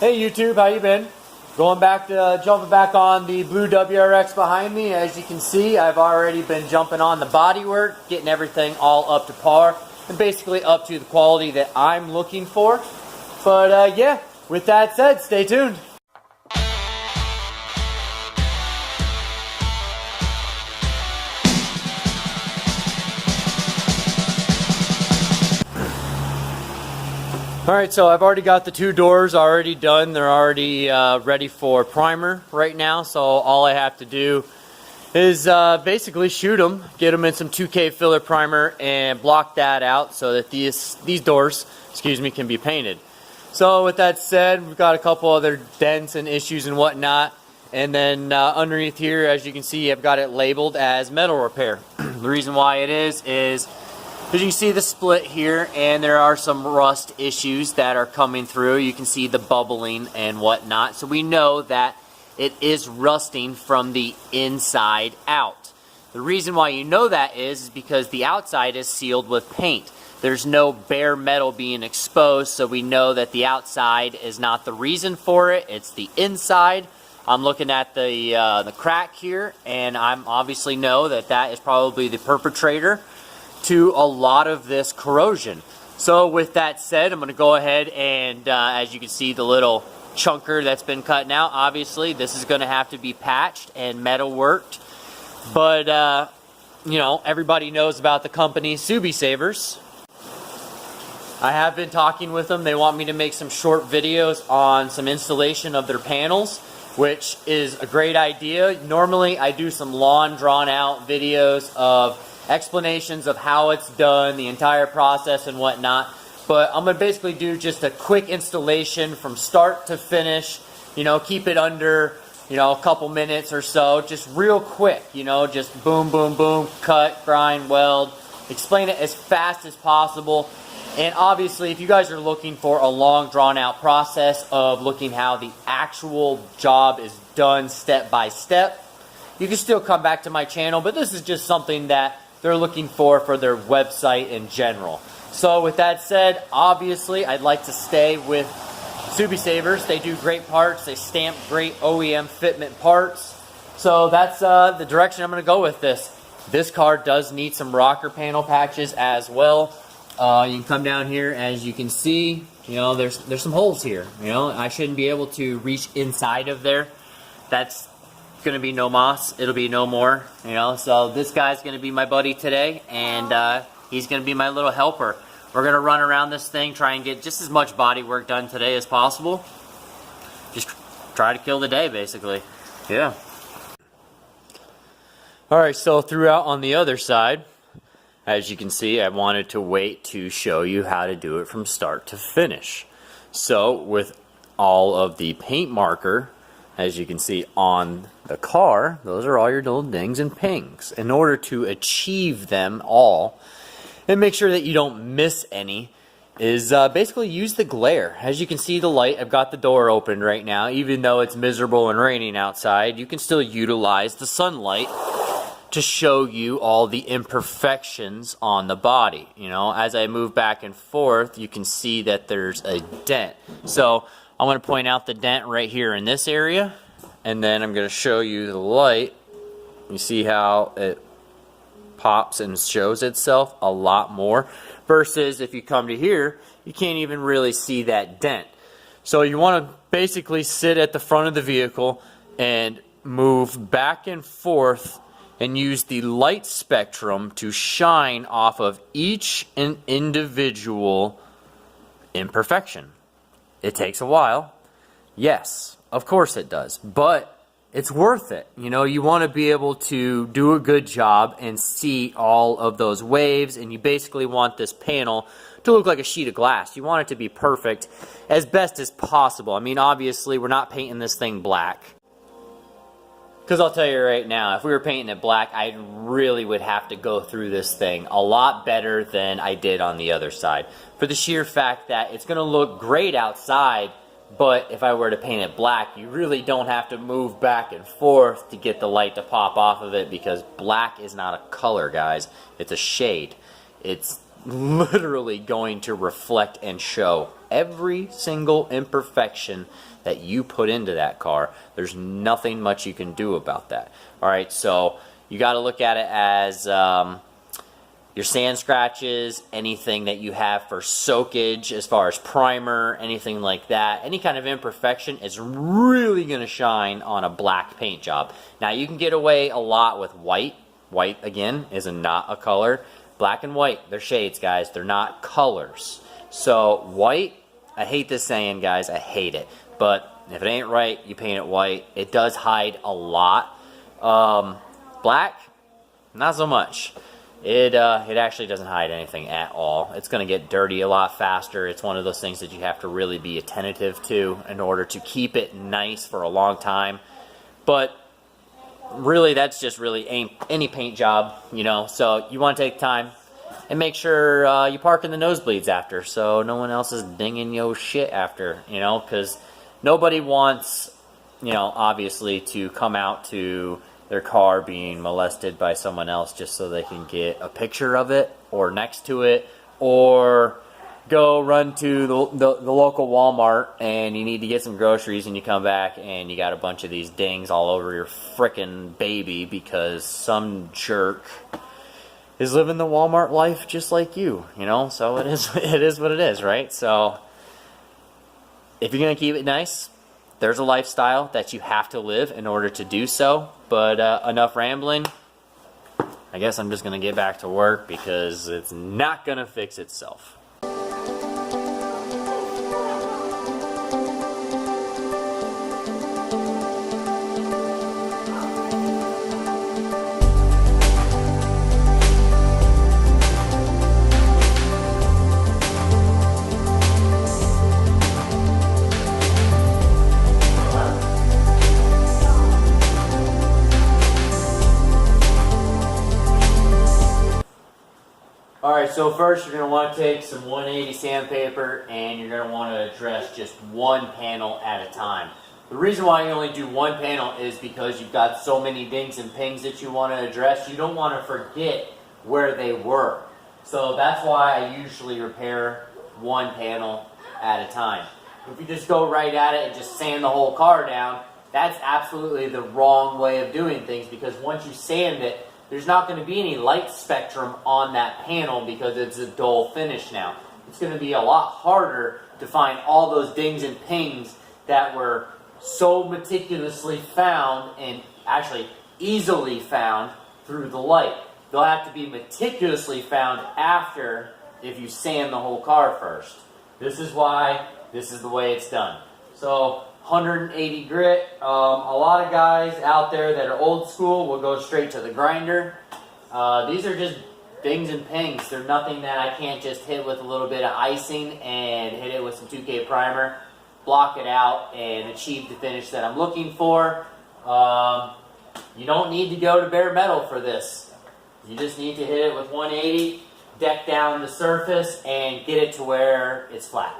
Hey YouTube, how you been? Jumping back on the blue WRX behind me. As you can see, I've already been jumping on the bodywork, getting everything all up to par, and basically up to the quality that I'm looking for. But yeah, with that said, stay tuned. Alright, so I've already got the two doors already done. They're already ready for primer right now. So all I have to do is basically shoot them, get them in some 2K filler primer, and block that out so that these doors, can be painted. So with that said, we've got a couple other dents and issues and whatnot. And then underneath here, as you can see, I've got it labeled as metal repair. The reason why it is as you can see the split here, and there are some rust issues that are coming through. You can see the bubbling and whatnot. So we know that it is rusting from the inside out. The reason why you know that is because the outside is sealed with paint. There's no bare metal being exposed, so we know that the outside is not the reason for it. It's the inside. I'm looking at the crack here, and I obviously know that that is probably the perpetrator to a lot of this corrosion. So with that said, I'm going to go ahead and as you can see, the little chunker that's been cut out, obviously this is going to have to be patched and metal worked. But you know, everybody knows about the company Subi Savers. I have been talking with them. They want me to make some short videos on some installation of their panels, which is a great idea. Normally I do some long drawn out videos of explanations of how it's done, the entire process and whatnot, but I'm going to basically do just a quick installation from start to finish, you know, keep it under, you know, a couple minutes or so, just real quick, you know, just boom, boom, boom, cut, grind, weld, explain it as fast as possible. And obviously, if you guys are looking for a long drawn out process of looking how the actual job is done step by step, you can still come back to my channel, but this is just something that they're looking for their website in general. So with that said, obviously I'd like to stay with Subi Savers. They do great parts. They stamp great OEM fitment parts. So that's the direction I'm going to go with this. This car does need some rocker panel patches as well. You can come down here, as you can see, you know, there's some holes here. You know, I shouldn't be able to reach inside of there. That's going to be no moss, it'll be no more, you know. So this guy's going to be my buddy today, and he's going to be my little helper. We're going to run around this thing, try and get just as much body work done today as possible. Just try to kill the day, basically. Yeah. Alright, so throughout on the other side, as you can see, I wanted to wait to show you how to do it from start to finish. So with all of the paint marker, as you can see on the car, those are all your little dings and pings. In order to achieve them all and make sure that you don't miss any, is basically use the glare. As you can see the light, I've got the door open right now. Even though it's miserable and raining outside, you can still utilize the sunlight to show you all the imperfections on the body. You know, as I move back and forth, you can see that there's a dent. So I'm going to point out the dent right here in this area, and then I'm going to show you the light. You see how it pops and shows itself a lot more, versus if you come to here, you can't even really see that dent. So you want to basically sit at the front of the vehicle and move back and forth and use the light spectrum to shine off of each and individual imperfection. It takes a while. Yes, of course it does. But it's worth it. You know, you want to be able to do a good job and see all of those waves, and you basically want this panel to look like a sheet of glass. You want it to be perfect as best as possible. I mean, obviously, we're not painting this thing black. Because I'll tell you right now, if we were painting it black, I really would have to go through this thing a lot better than I did on the other side. For the sheer fact that it's going to look great outside, but if I were to paint it black, you really don't have to move back and forth to get the light to pop off of it, because black is not a color, guys. It's a shade. It's literally going to reflect and show every single imperfection that you put into that car. There's nothing much you can do about that. All right, so you got to look at it as your sand scratches, anything that you have for soakage as far as primer, anything like that. Any kind of imperfection is really going to shine on a black paint job. Now, you can get away a lot with white. White, again, is not a color. Black and white, they're shades, guys. They're not colors. So, white, I hate this saying, guys. I hate it. But if it ain't right, you paint it white. It does hide a lot. Black, not so much. It actually doesn't hide anything at all. It's going to get dirty a lot faster. It's one of those things that you have to really be attentive to in order to keep it nice for a long time. But really, that's just really any paint job, you know. So you want to take time and make sure you park in the nosebleeds after, so no one else is dinging your shit after, you know, because nobody wants, you know, obviously to come out to their car being molested by someone else just so they can get a picture of it or next to it, or go run to the local Walmart and you need to get some groceries and you come back and you got a bunch of these dings all over your frickin' baby because some jerk is living the Walmart life just like you know. So it is what it is, right? So if you're gonna keep it nice, there's a lifestyle that you have to live in order to do so. But enough rambling. I guess I'm just going to get back to work because it's not going to fix itself. Alright, so first you're going to want to take some 180 sandpaper and you're going to want to address just one panel at a time. The reason why you only do one panel is because you've got so many dings and pings that you want to address. You don't want to forget where they were. So that's why I usually repair one panel at a time. If you just go right at it and just sand the whole car down, that's absolutely the wrong way of doing things, because once you sand it, there's not going to be any light spectrum on that panel because it's a dull finish now. It's going to be a lot harder to find all those dings and pings that were so meticulously found and actually easily found through the light. They'll have to be meticulously found after, if you sand the whole car first. This is why this is the way it's done. So 180 grit. A lot of guys out there that are old school will go straight to the grinder. These are just dings and pings. They're nothing that I can't just hit with a little bit of icing and hit it with some 2K primer, block it out, and achieve the finish that I'm looking for. You don't need to go to bare metal for this. You just need to hit it with 180, deck down the surface, and get it to where it's flat.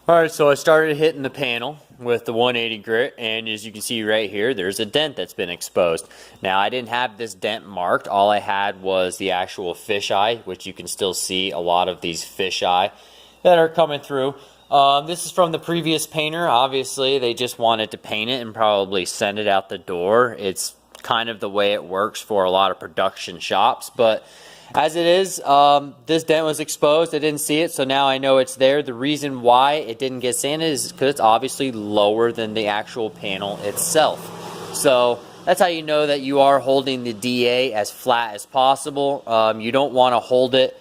Alright, so I started hitting the panel with the 180 grit, and as you can see right here, there's a dent that's been exposed. Now, I didn't have this dent marked. All I had was the actual fisheye, which you can still see a lot of these fisheye that are coming through. This is from the previous painter. Obviously, they just wanted to paint it and probably send it out the door. It's kind of the way it works for a lot of production shops, but as it is, this dent was exposed. I didn't see it, so now I know it's there. The reason why it didn't get sanded is because it's obviously lower than the actual panel itself. So that's how you know that you are holding the DA as flat as possible. You don't want to hold it,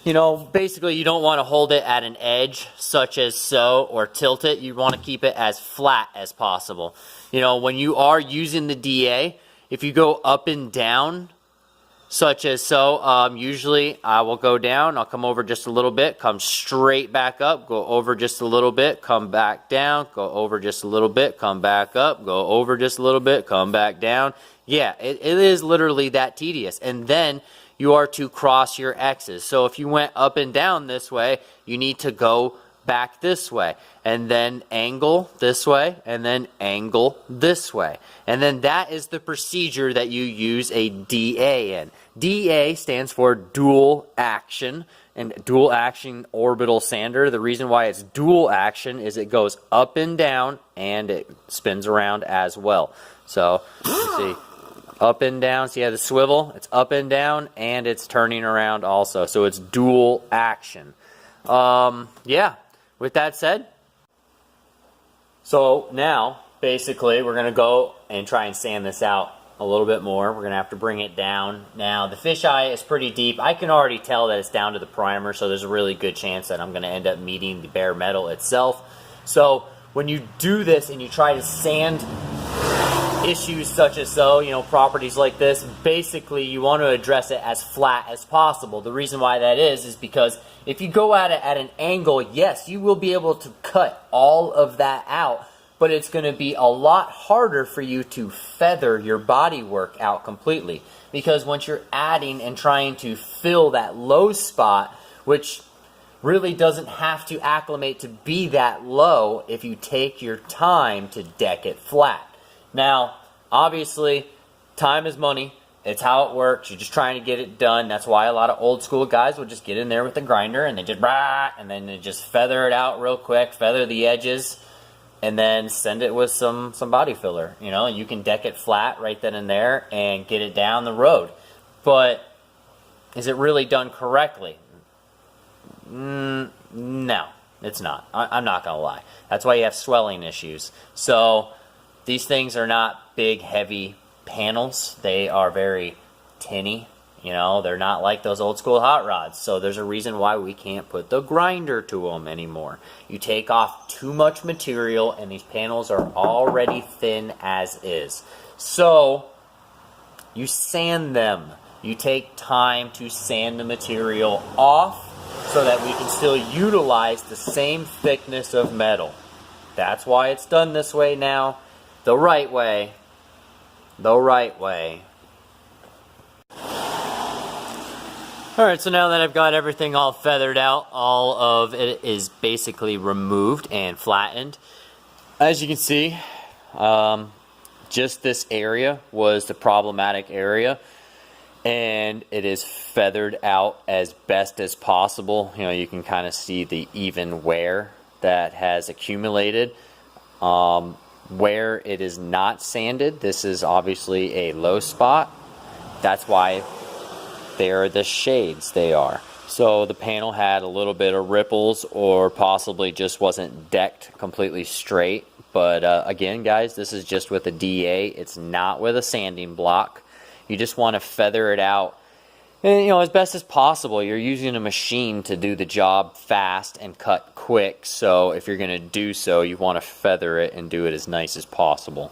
you know, basically you don't want to hold it at an edge such as so, or tilt it. You want to keep it as flat as possible. You know, when you are using the DA, if you go up and down such as so. Usually I will go down, I'll come over just a little bit, come straight back up, go over just a little bit, come back down, go over just a little bit, come back up, go over just a little bit, come back down. Yeah, it is literally that tedious. And then you are to cross your X's. So if you went up and down this way, you need to go back this way, and then angle this way, and then angle this way. And then that is the procedure that you use a DA in. DA stands for dual action, and dual action orbital sander. The reason why it's dual action is it goes up and down, and it spins around as well. So you see up and down, see how the swivel, it's up and down, and it's turning around also. So it's dual action. Yeah. With that said, so now, basically, we're going to go and try and sand this out a little bit more. We're going to have to bring it down. Now, the fisheye is pretty deep. I can already tell that it's down to the primer, so there's a really good chance that I'm going to end up meeting the bare metal itself. So, when you do this and you try to sand issues such as so, you know, properties like this, basically you want to address it as flat as possible. The reason why that is because if you go at it at an angle, yes, you will be able to cut all of that out, but it's going to be a lot harder for you to feather your body work out completely, because once you're adding and trying to fill that low spot, which really doesn't have to acclimate to be that low if you take your time to deck it flat. Now, obviously, time is money. It's how it works. You're just trying to get it done. That's why a lot of old school guys will just get in there with the grinder and they just and then they just feather it out real quick, feather the edges, and then send it with some body filler. You know, you can deck it flat right then and there and get it down the road. But is it really done correctly? No, it's not. I'm not going to lie. That's why you have swelling issues. So these things are not big, heavy panels. They are very tinny. You know, they're not like those old school hot rods. So there's a reason why we can't put the grinder to them anymore. You take off too much material and these panels are already thin as is. So you sand them. You take time to sand the material off so that we can still utilize the same thickness of metal. That's why it's done this way now. The right way. The right way. Alright, so now that I've got everything all feathered out, all of it is basically removed and flattened. As you can see, just this area was the problematic area, and it is feathered out as best as possible. You know, you can kind of see the even wear that has accumulated. Where it is not sanded, this is obviously a low spot. That's why they're the shades they are. So the panel had a little bit of ripples, or possibly just wasn't decked completely straight. But again, guys, this is just with a DA. It's not with a sanding block. You just want to feather it out, and, you know, as best as possible. You're using a machine to do the job fast and cut quick. So if you're going to do so, you want to feather it and do it as nice as possible.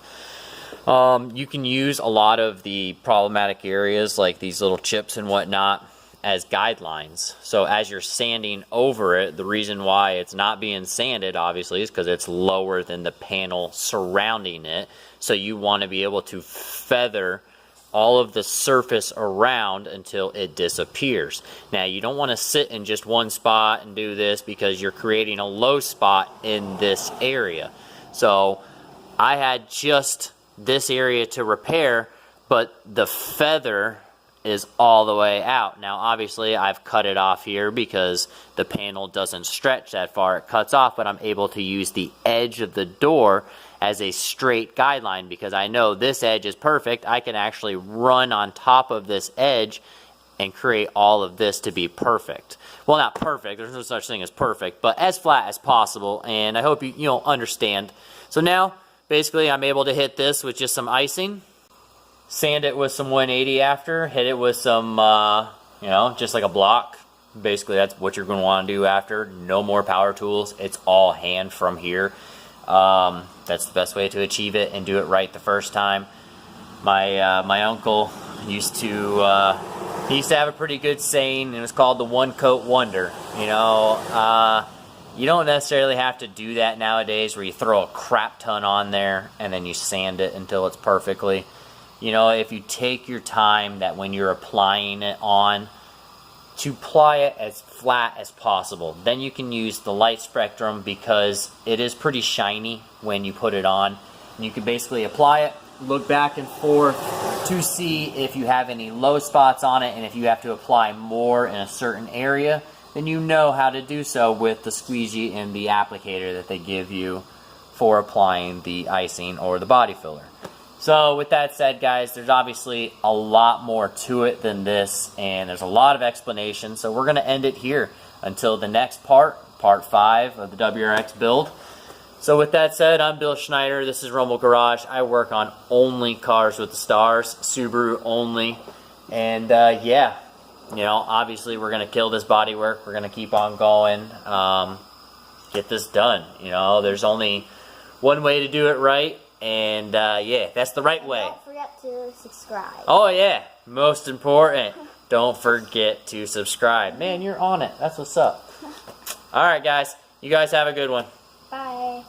You can use a lot of the problematic areas, like these little chips and whatnot, as guidelines. So as you're sanding over it, the reason why it's not being sanded, obviously, is because it's lower than the panel surrounding it. So you want to be able to feather all of the surface around until it disappears. Now, you don't want to sit in just one spot and do this, because you're creating a low spot in this area. So I had just this area to repair, but the feather is all the way out. Now, obviously, I've cut it off here because the panel doesn't stretch that far. It cuts off, but I'm able to use the edge of the door as a straight guideline, because I know this edge is perfect. I can actually run on top of this edge and create all of this to be perfect. Well, not perfect. There's no such thing as perfect, but as flat as possible. And I hope you understand. So now, basically, I'm able to hit this with just some icing, sand it with some 180 after, hit it with some, just like a block. Basically, that's what you're going to want to do after. No more power tools. It's all hand from here. That's the best way to achieve it and do it right the first time. My uncle used to he used to have a pretty good saying, and it was called the one coat wonder. You know, you don't necessarily have to do that nowadays, where you throw a crap ton on there and then you sand it until it's perfectly. You know, if you take your time, that when you're applying it on, to apply it as flat as possible. Then you can use the light spectrum, because it is pretty shiny when you put it on. And you can basically apply it, look back and forth to see if you have any low spots on it, and if you have to apply more in a certain area, then you know how to do so with the squeegee and the applicator that they give you for applying the icing or the body filler. So with that said, guys, there's obviously a lot more to it than this, and there's a lot of explanation, so we're going to end it here until the next part 5 of the WRX build. So with that said, I'm Bill Schneider. This is Rumble Garage. I work on only cars with the stars, Subaru only. And yeah, you know, obviously we're going to kill this bodywork. We're going to keep on going, get this done. You know, there's only one way to do it right, and yeah, that's the right way. Don't forget to subscribe. Oh yeah, most important, don't forget to subscribe. Man, you're on it. That's what's up. All right, guys. You guys have a good one. Bye.